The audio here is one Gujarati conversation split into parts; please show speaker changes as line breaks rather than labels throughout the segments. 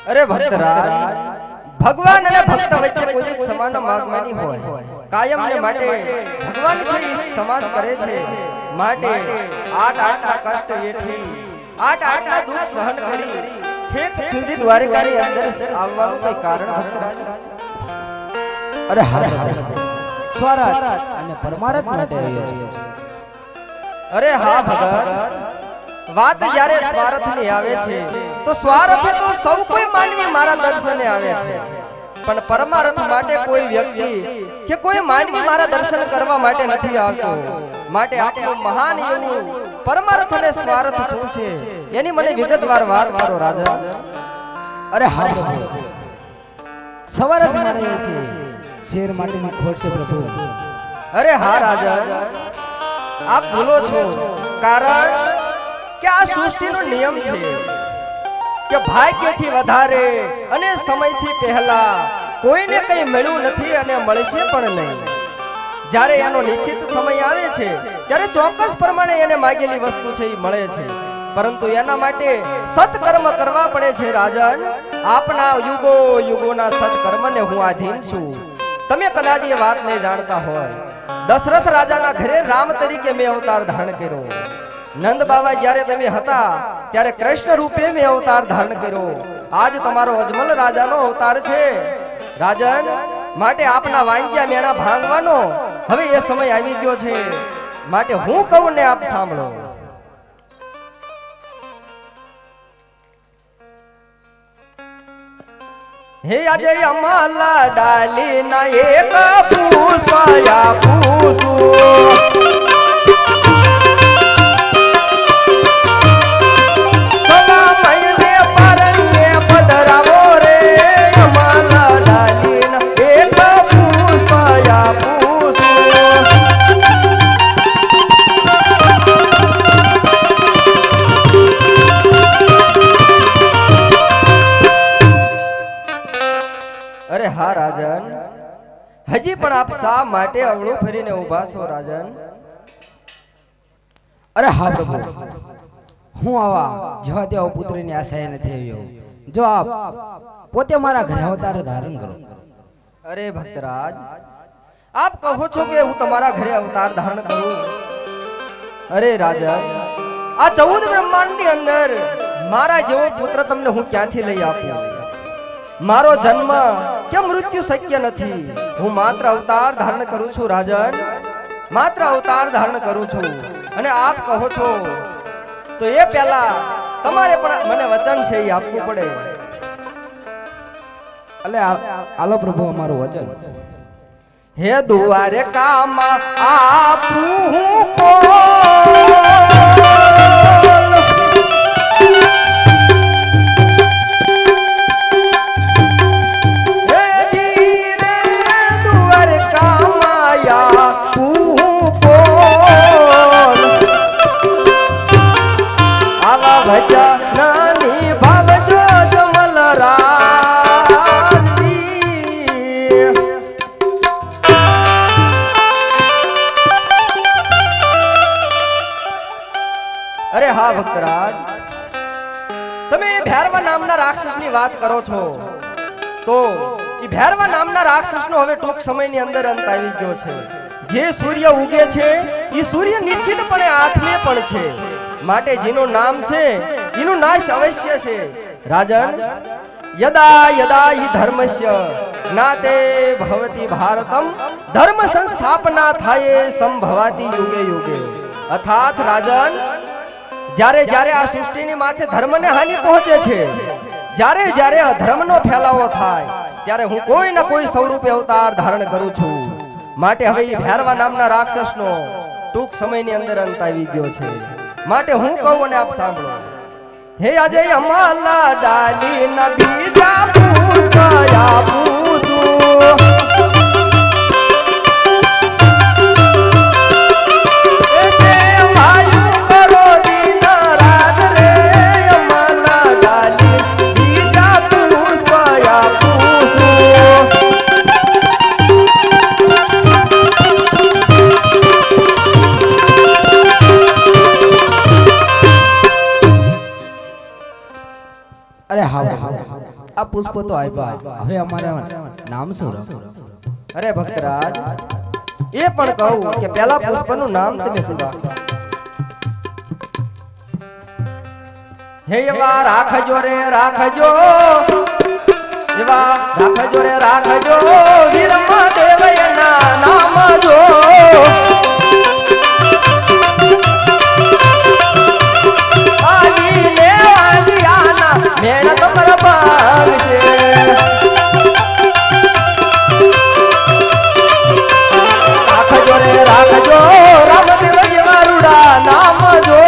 अरे भक्तराज भगवान અને ભક્ત વચ્ચે કોઈ એક સમાન માગવાની હોય કાયમ ને માટે ભગવાન છે ઈ સમાન કરે છે માટે આટલા કષ્ટ વેઠી આટલા દુઃખ સહન કરી ઠેક સુધી દ્વારકાની અંદર આવવાનું કોઈ કારણ ભક્તરાજ
અરે હા સ્વરાજ અને પરમાર્થ માટે આવ્યા છે
અરે હા ભગત વાત જ્યારે સ્વાર્થની આવે છે તો સ્વાર્થ તો સૌ કોઈ માનવી મારા દર્શને આવે છે પણ પરમાર્થ માટે કોઈ વ્યક્તિ કે કોઈ માનવી મારા દર્શન કરવા માટે નથી આવતો માટે આપણું મહાન એવું પરમાર્થ અને સ્વાર્થ શું છે એની મને વિગતવાર વાત કરો રાજા
અરે હા પ્રભુ સ્વરાજ મારે છે શેર માટેની ખોટ છે પ્રભુ
અરે હા રાજા આપ ભૂલો છો કારણ કે આ સૃષ્ટિનો નિયમ છે કે ભાગ્યથી વધારે અને સમયથી પહેલા કોઈને કંઈ મળ્યું નથી અને મળશે પણ નહીં જ્યારે એનો નિશ્ચિત સમય આવે છે ત્યારે ચોક્કસ પ્રમાણે એને માંગેલી વસ્તુ છે એ મળે છે પરંતુ એના માટે સત્કર્મ કરવા પડે છે રાજન આપના યુગો યુગોના સત્કર્મને હું આધીન છું તમે કદાચ એ વાત નહીં જાણતા હોય દશરથ રાજાના ઘરે રામ તરીકે મેં અવતાર ધારણ કર્યો નંદ બાબા જ્યારે તમે હતા ત્યારે કૃષ્ણ રૂપે મેં અવતાર ધારણ કર્યો આજ તમારો અજમલ રાજાનો અવતાર છે રાજન માટે આપના વાંગ્યા મેણા ભાંગવાનો હવે એ સમય આવી ગયો છે માટે હું કહું ને આપ સાંભળો હે આજે અમાલા ડાલી ના એક પુષ્પયા પૂસુ અરે હા રાજન હજી પણ આપ શા માટે અવળું ફરીને ઊભા છો રાજન
અરે હા પ્રભુ હું આવા જેવા તેવા પુત્રની આશાએ નથી આવ્યો જો આપ પોતે મારા ઘરે અવતાર ધારણ કરો
અરે ભક્તરાજ આપ કહો છો કે હું તમારા ઘરે અવતાર ધારણ કરું અરે રાજન આ 14 બ્રહ્માંડની અંદર મારા જેવો પુત્ર તમને હું ક્યાંથી લઈ આપું મારો જન્મ કે મૃત્યુ શક્ય નથી હું માત્ર અવતાર ધારણ કરું છું રાજન માત્ર અવતાર ધારણ કરું છું અને આપ કહો છો તો એ પહેલા તમારે પણ મને વચન છે એ આપવું પડે
અલે આલો પ્રભુ અમારું વચન
હે દ્વારકામાં આપું કો અરે હા ભક્તરાજ તમે ભૈરવા નામના રાક્ષસની વાત કરો છો તો એ ભૈરવા નામના રાક્ષસનો હવે ટૂંક સમયની અંદર અંત આવી ગયો છે જે સૂર્ય ઉગે છે એ સૂર્ય નિશ્ચિતપણે આઠમે પણ છે માટે જેનું નામ છે એનું નાશ અવશ્ય છે રાજન યદા યદા હિ ધર્મસ્ય જ્ઞાતે ભવતિ ભારતમ ધર્મ સંસ્થાપના થાય સંભવાતી યુગે યુગે અર્થાત રાજન જ્યારે જ્યારે આ સૃષ્ટિની માથે ધર્મને હાનિ પહોંચે છે જ્યારે જ્યારે અધર્મનો ફેલાવો થાય ત્યારે હું કોઈ ના કોઈ સ્વરૂપે અવતાર ધારણ કરું છું માટે હવે એ ભૈરવા નામના રાક્ષસનો ટૂંક સમયની અંદર અંત આવી ગયો છે માટે હું કહું અને આપ સાંભળો હે આજે અમાલા ડાલી ના બીજા પુષ્પયા પૂસુ
અરે હા આ પુષ્પો તો આપ્યા, હવે અમારા નામ શું રાખો?
અરે ભક્તરાજ, એ પણ કહું કે પહેલા પુષ્પનું નામ તમે શું રાખશો? હે એવા રાખજો રે રાખજો, એવા રાખજો રે રાખજો, વીરમા દેવયના નામ જો. આજી ને આજી આના મેણ તમારા ભાગ છે. રાખજો રે રાખજો, રામદેવ જેવા રૂડા નામ જો.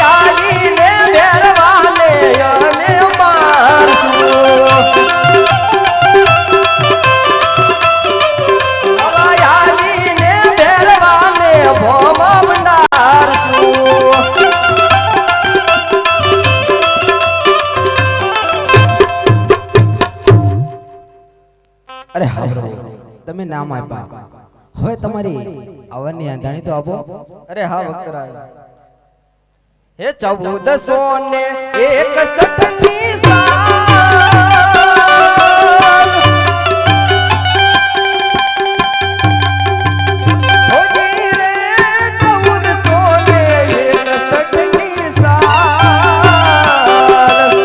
આજીને ભેરવાને અમે મારશું. આજીને ભેરવાને ભોમા ભંડારશું.
અરે હા તમે નામ આપ્યા, હવે તમારી આવવાની આંધાણી તો આપો.
અરે હા ભક્તરાજ, હે 1461 સાલ હોજી રે 1461 સાલ.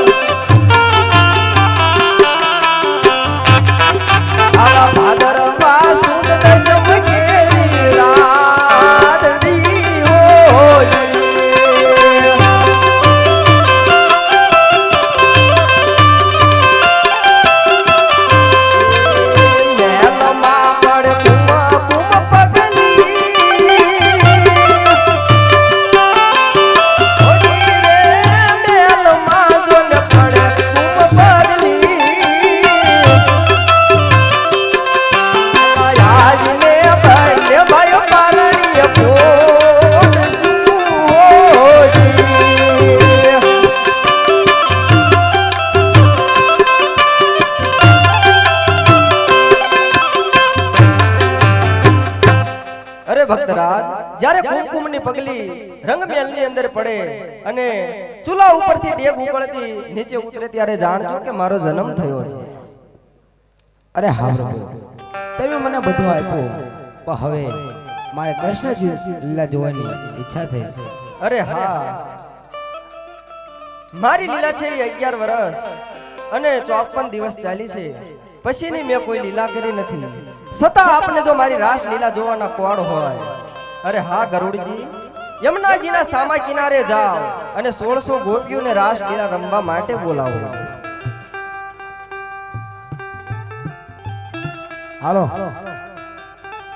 આવા ભાદરવા સુદ દશમ કેરી રાતડી હોજી. મેલમાં પડે બુમા બુમ પગલી, હોજી રે મેલમાં જોન પડે બુમ પગલી. આજને બળે ભાઈ પારણીએ પોટ શું હોજી. અરે ભક્તરાજ, જ્યારે કુમકુમની પગલી રંગમહેલની અંદર પડે અને ચૂલા ઉપરથી ડેગ ઉકળતી નીચે ઉતરે ત્યારે જાણજો કે મારો જન્મ થયો છે.
અરે હા પ્રભુ, તમે મને બધું આપ્યું, પણ હવે મારે કૃષ્ણજી લીલા જોવાની ઈચ્છા થઈ છે.
અરે હા, મારી લીલા છે એ 11 વર્ષ અને 54 દિવસ ચાલી છે. પછીની મેં કોઈ લીલા કરી નથી. છતાં આપને જો મારી રાસ લીલા જોવાના કોડ હોય, અરે હા ગરુડજી, યમુનાજીના સામા કિનારે જાઓ અને 1600 ગોપીઓને રાસ લીલા રમવા માટે બોલાવો.
હાલો